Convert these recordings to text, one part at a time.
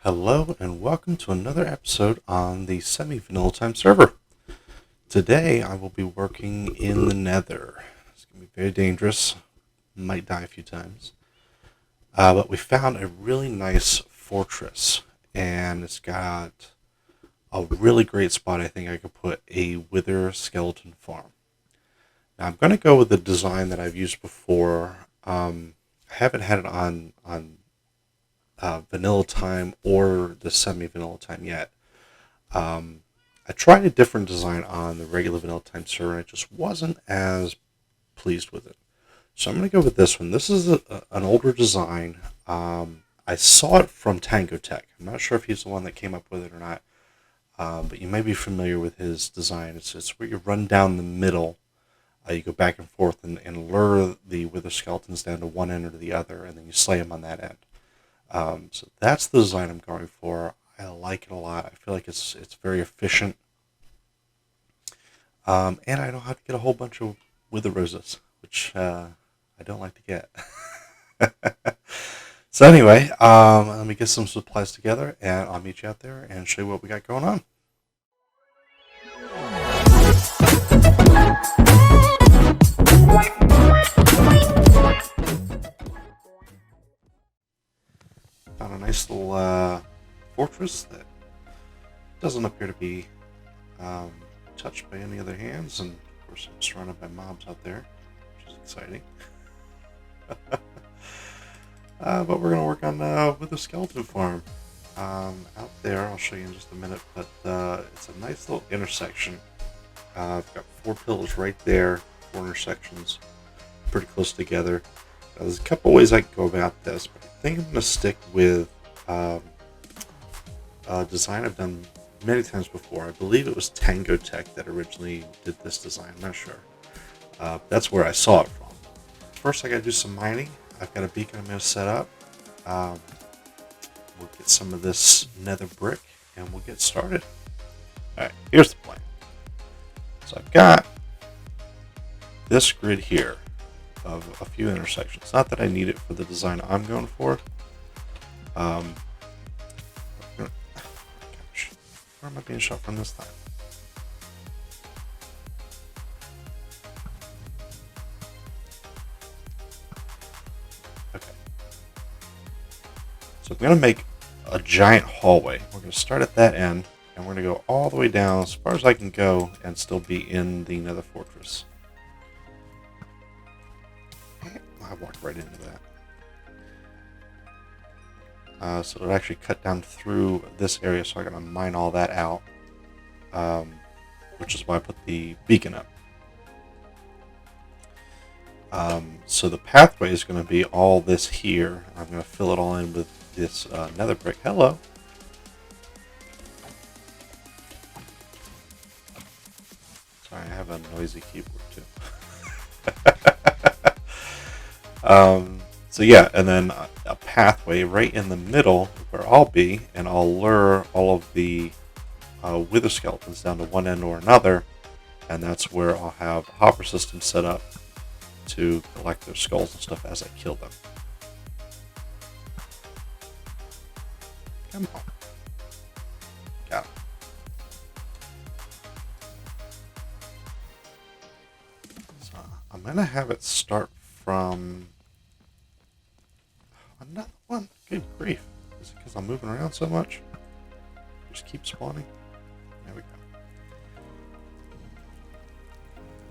Hello and welcome to another episode on the semi-vanilla time server. Today I will be working in the Nether. It's going to be very dangerous. Might die a few times. But we found a really nice fortress, and it's got a really great spot. I think I could put a wither skeleton farm. Now I'm going to go with the design that I've used before. I haven't had it on vanilla time or the semi-vanilla time yet. I tried a different design on the regular vanilla time server, and I just wasn't as pleased with it. So I'm going to go with this one. This is an older design. I saw it from Tango Tech. I'm not sure if he's the one that came up with it or not, but you may be familiar with his design. It's where you run down the middle. You go back and forth and lure the wither skeletons down to one end or the other, and then you slay them on that end. So that's the design I'm going for. I like it a lot. I feel like it's very efficient. And I don't have to get a whole bunch of wither roses, which I don't like to get. So anyway, let me get some supplies together, and I'll meet you out there and show you what we got going on. Found a nice little fortress that doesn't appear to be touched by any other hands, and of course I'm surrounded by mobs out there, which is exciting. But we're going to work on with the skeleton farm out there. I'll show you in just a minute, but it's a nice little intersection. I've got 4 pillars right there, 4 intersections, pretty close together. There's a couple ways I can go about this, but I think I'm going to stick with a design I've done many times before. I believe it was Tango Tech that originally did this design. I'm not sure. That's where I saw it from. First, I got to do some mining. I've got a beacon I'm going to set up. We'll get some of this nether brick, and we'll get started. All right, here's the plan. So I've got this grid here of a few intersections. Not that I need it for the design I'm going for. Gosh, where am I being shot from this time? Okay. So I'm going to make a giant hallway. We're going to start at that end, and we're going to go all the way down as far as I can go and still be in the Nether Fortress. I walked right into that. So it'll actually cut down through this area, so I'm going to mine all that out, which is why I put the beacon up. So the pathway is going to be all this here. I'm going to fill it all in with this nether brick. Hello. Sorry, I have a noisy keyboard too. So yeah, and then a pathway right in the middle where I'll be, and I'll lure all of the wither skeletons down to one end or another, and that's where I'll have a hopper system set up to collect their skulls and stuff as I kill them. Come on. Got it. So I'm going to have it start from another one. Good grief. Is it because I'm moving around so much? Just keep spawning. There we go.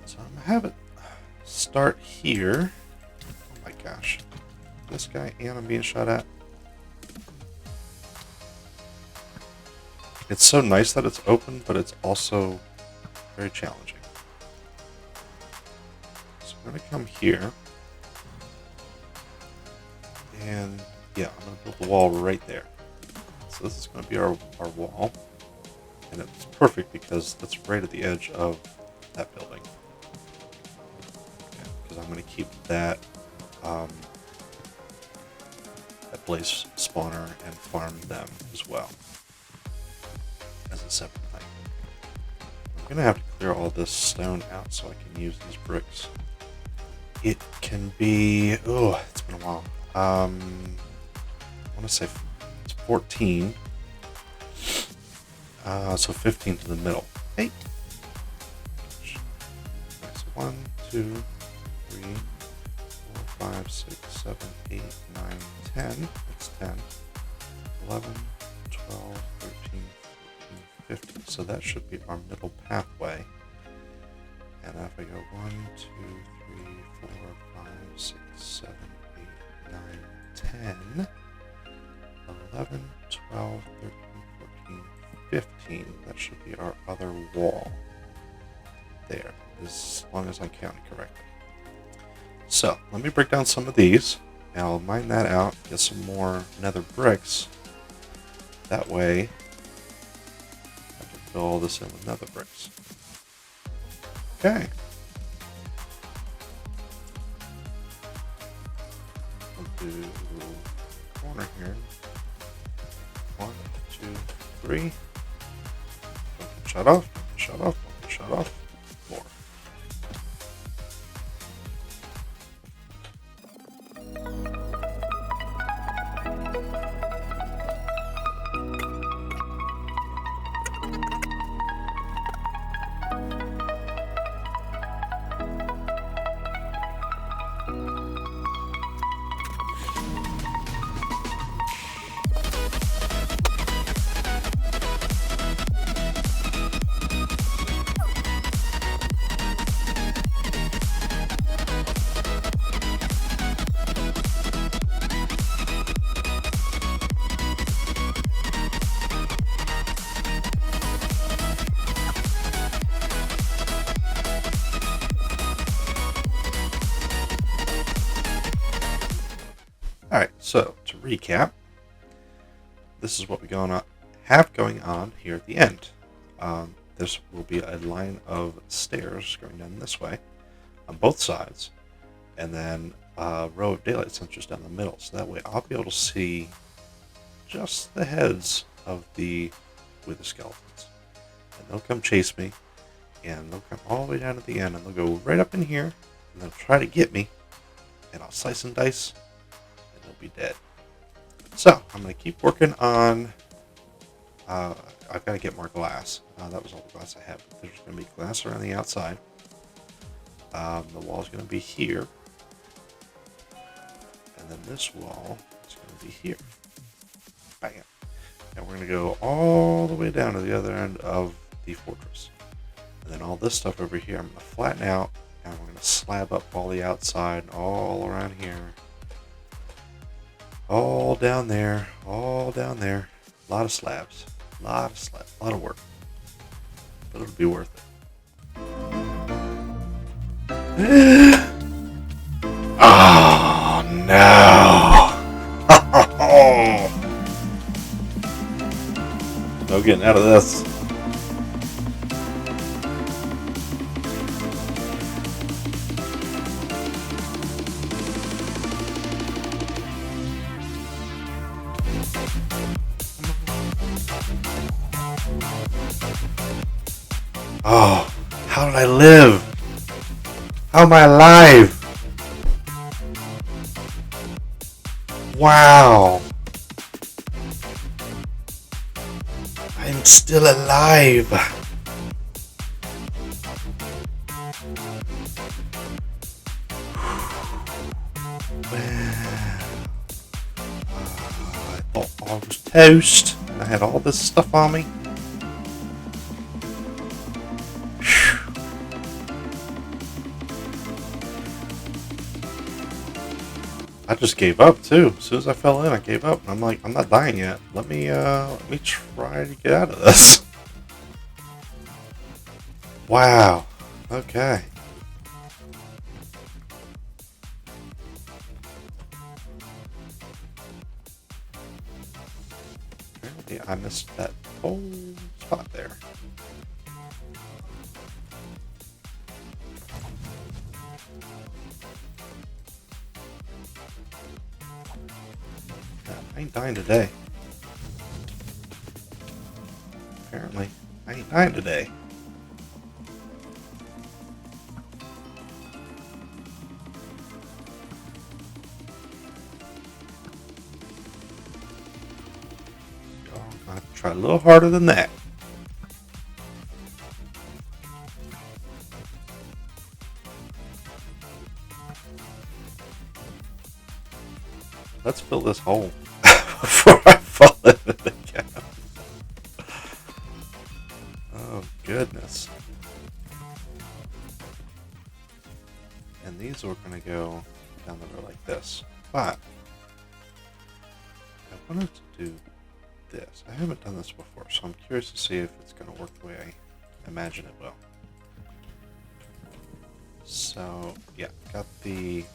So I'm going to have it start here. Oh my gosh. This guy, and I'm being shot at. It's so nice that it's open, but it's also very challenging. So I'm going to come here. And yeah, I'm going to build the wall right there. So this is going to be our wall. And it's perfect because that's right at the edge of that building. Because I'm going to keep that that blaze spawner and farm them as well as a separate thing. I'm going to have to clear all this stone out so I can use these bricks. It can be... oh, it's been a while. I want to say it's 14 So 15 to the middle. Hey. So 1, 2, 3, 4, 5, 6, 7, 8, 9, 10. That's 10. 11, 12, 13, 14, 15. So that should be our middle pathway. And if I go 1, 2, 3, 4, 5, 6, 7, 8, 9, 10, 11, 12, 13, 14, 15. That should be our other wall. There, as long as I'm counting correctly. So, let me break down some of these, and I'll mine that out, get some more nether bricks. That way, I have to fill all this in with nether bricks. Okay. I'll do the corner here. 1, 2, 3. Don't get shut off, don't get shut off, don't get shut off. More. Alright, so to recap, this is what we have going on here at the end. This will be a line of stairs going down this way on both sides, and then a row of daylight sensors down the middle. So that way I'll be able to see just the heads of the wither skeletons. And they'll come chase me, and they'll come all the way down at the end, and they'll go right up in here, and they'll try to get me, and I'll slice and dice, and they'll be dead. So, I'm going to keep working on, I've got to get more glass. That was all the glass I had, but there's going to be glass around the outside. The wall's going to be here. And then this wall is going to be here. Bam. And we're going to go all the way down to the other end of the fortress. And then all this stuff over here, I'm going to flatten out, and we're going to slab up all the outside, all around here. All down there, all down there. A lot of slabs, a lot of work. But it'll be worth it. Oh no! No getting out of this. Oh, how did I live? How am I alive? Wow. I'm still alive. I thought I was toast. I had all this stuff on me. I just gave up too. As soon as I fell in, I gave up. I'm like, I'm not dying yet. Let me try to get out of this. Wow. Okay. Apparently, I missed that whole spot there. I ain't dying today. Apparently, I ain't dying today. I'm gonna have to try a little harder than that. let's fill this hole before I fall into the gap. Oh, goodness. And these are going to go down the road like this. But I wanted to do this. I haven't done this before, so I'm curious to see if it's going to work the way I imagine it will. So, yeah, got the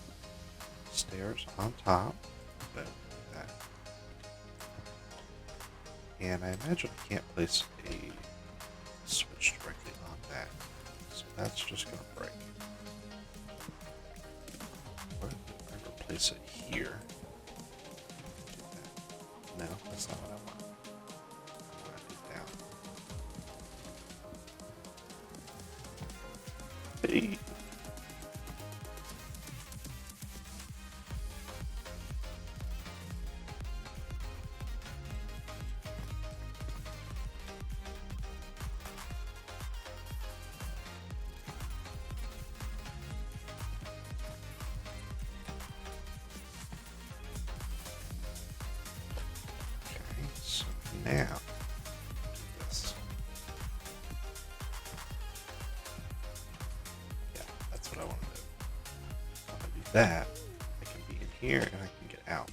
stairs on top. Boom, like that. And I imagine I can't place a switch directly on that. So that's just going to break. What if I replace it here? No, that's not what I want. I want it down. Hey. So now, do this. Yeah, that's what I want to do. So if I do that, I can be in here and I can get out.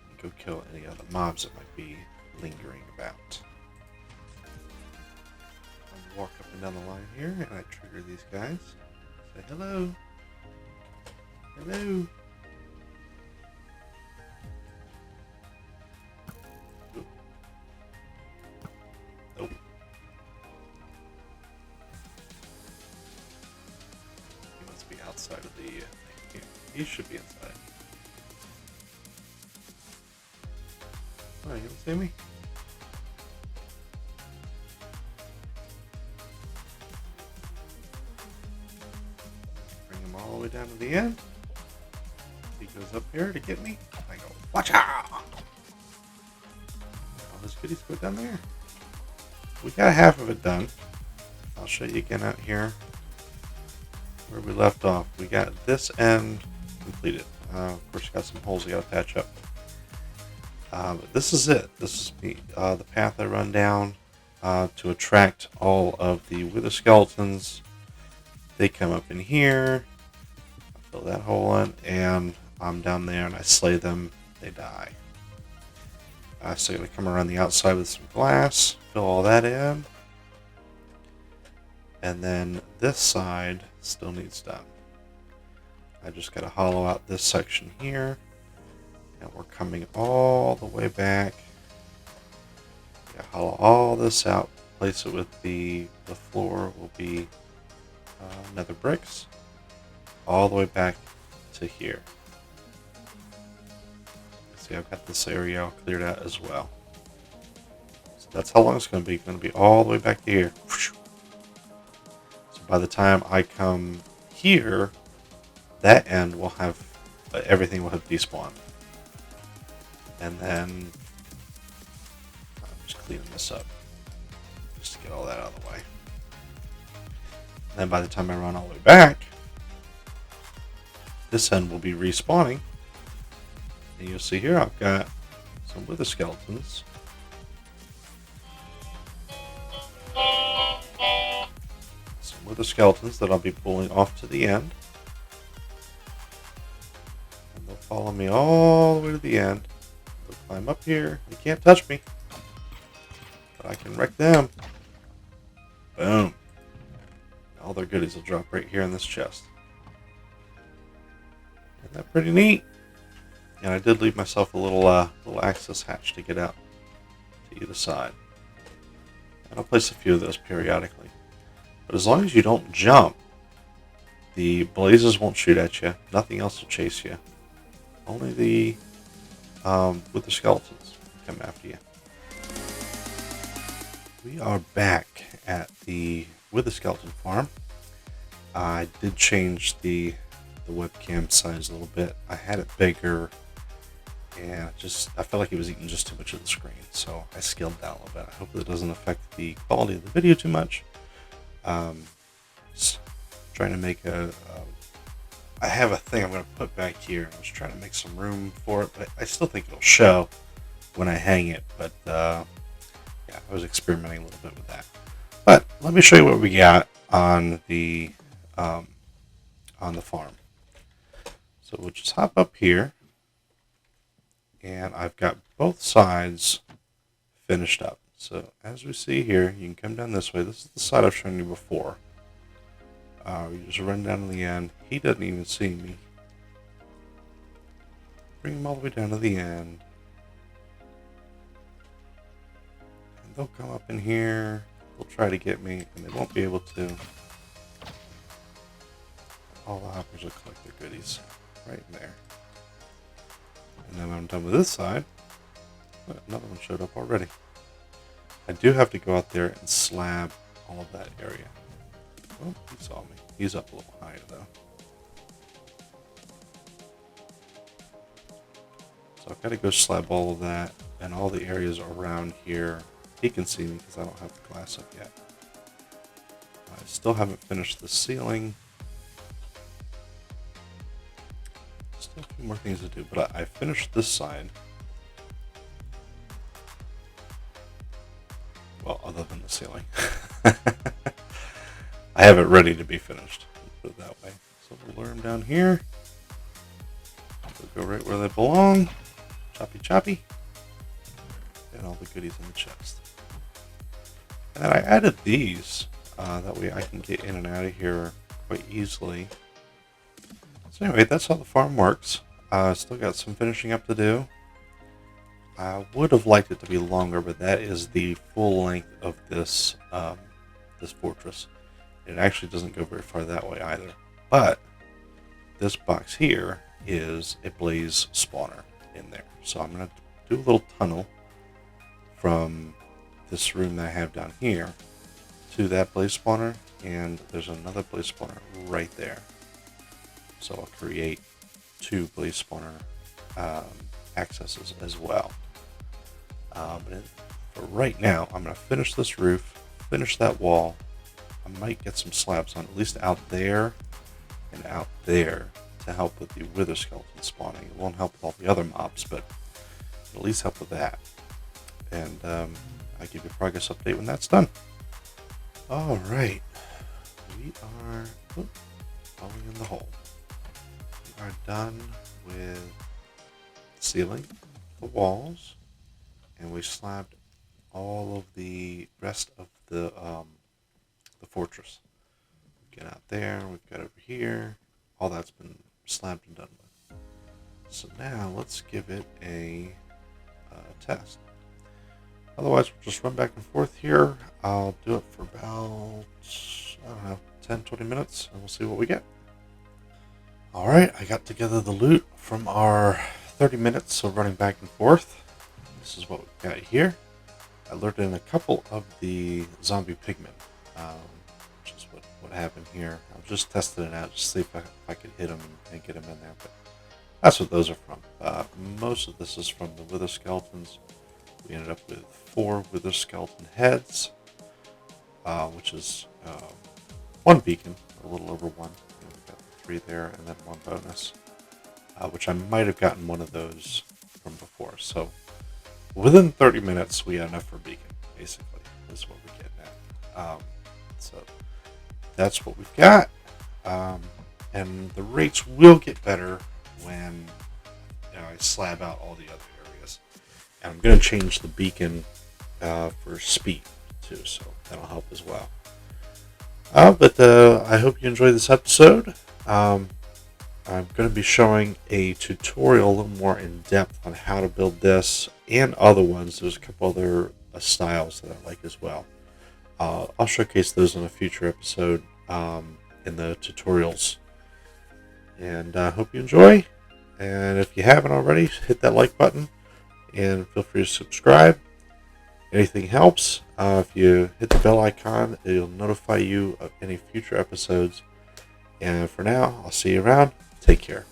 And go kill any other mobs that might be lingering about. I walk up and down the line here and I trigger these guys. Say hello. Hello. Outside of the thing. Yeah, he should be inside. Oh, you don't see me? Bring him all the way down to the end. He goes up here to get me. I go, watch out! All his goodies go down there. We got half of it done. I'll show you again out here where we left off. We got this end completed. Of course, got some holes we got to patch up. But this is it. This is the path I run down to attract all of the wither skeletons. They come up in here. I fill that hole in, and I'm down there, and I slay them. They die. So I'm going to come around the outside with some glass, fill all that in. And then this side still needs done. I just got to hollow out this section here. And we're coming all the way back. Yeah, hollow all this out. Place it with the floor will be nether bricks. All the way back to here. See, I've got this area all cleared out as well. So that's how long it's going to be. It's going to be all the way back to here. By the time I come here, that end will have, everything will have despawned. And then, I'm just cleaning this up, just to get all that out of the way. And then by the time I run all the way back, this end will be respawning. And you'll see here, I've got some wither skeletons. With the skeletons that I'll be pulling off to the end. And they'll follow me all the way to the end. They'll climb up here. They can't touch me. But I can wreck them. Boom. All their goodies will drop right here in this chest. Isn't that pretty neat? And I did leave myself a little access hatch to get out to either side. And I'll place a few of those periodically. But as long as you don't jump, the blazes won't shoot at you. Nothing else will chase you. Only the wither skeletons come after you. We are back at the wither skeleton farm. I did change the webcam size a little bit. I had it bigger, and I felt like it was eating just too much of the screen, so I scaled down a little bit. I hope that doesn't affect the quality of the video too much. Just trying to make a I have a thing I'm going to put back here. I was trying to make some room for it, but I still think it'll show when I hang it. But yeah, I was experimenting a little bit with that. But let me show you what we got on the farm. So we'll just hop up here, and I've got both sides finished up. So as we see here, you can come down this way. This is the side I've shown you before. You just run down to the end. He doesn't even see me. Bring him all the way down to the end. And they'll come up in here. They'll try to get me, and they won't be able to. All the hoppers will collect their goodies right in there. And then when I'm done with this side, another one showed up already. I do have to go out there and slab all of that area. Oh, he saw me. He's up a little higher though. So I've got to go slab all of that and all the areas around here. He can see me because I don't have the glass up yet. I still haven't finished the ceiling. Still a few more things to do, but I finished this side. Well, other than the ceiling. I have it ready to be finished. Put it that way. So we'll lure them down here. They'll go right where they belong. Choppy choppy. And all the goodies in the chest. And then I added these. That way I can get in and out of here quite easily. So anyway, that's how the farm works. Still got some finishing up to do. I would have liked it to be longer, but that is the full length of this this fortress. It actually doesn't go very far that way either. But this box here is a blaze spawner in there. So I'm going to do a little tunnel from this room that I have down here to that blaze spawner, and there's another blaze spawner right there. So I'll create 2 blaze spawner accesses as well. But for right now, I'm going to finish this roof, finish that wall. I might get some slabs on, at least out there and out there, to help with the wither skeleton spawning. It won't help with all the other mobs, but it'll at least help with that. And I'll give you a progress update when that's done. Alright, we are falling in the hole. We are done with the ceiling, the walls, and we slabbed all of the rest of the fortress. We've got out there, we've got over here, all that's been slabbed and done with. So now let's give it a test. Otherwise, we'll just run back and forth here. I'll do it for about, I don't know, 10-20 minutes, and we'll see what we get. Alright, I got together the loot from our 30 minutes of running back and forth. This is what we've got here. I lured in a couple of the zombie pigmen, which is what happened here. I was just testing it out, just to see if I could hit them and get them in there. But that's what those are from. Most of this is from the wither skeletons. We ended up with 4 wither skeleton heads, which is 1 beacon, a little over 1. We've got 3 there, and then 1 bonus, which I might have gotten one of those from before. So within 30 minutes, we got enough for a beacon, basically, is what we're getting at. So that's what we've got. And the rates will get better when I slab out all the other areas. And I'm going to change the beacon for speed, too, so that'll help as well. But I hope you enjoyed this episode. I'm going to be showing a tutorial a little more in depth on how to build this and other ones. There's a couple other styles that I like as well. I'll showcase those in a future episode in the tutorials. And I hope you enjoy. And if you haven't already, hit that like button and feel free to subscribe. Anything helps. If you hit the bell icon, it'll notify you of any future episodes. And for now, I'll see you around. Take care.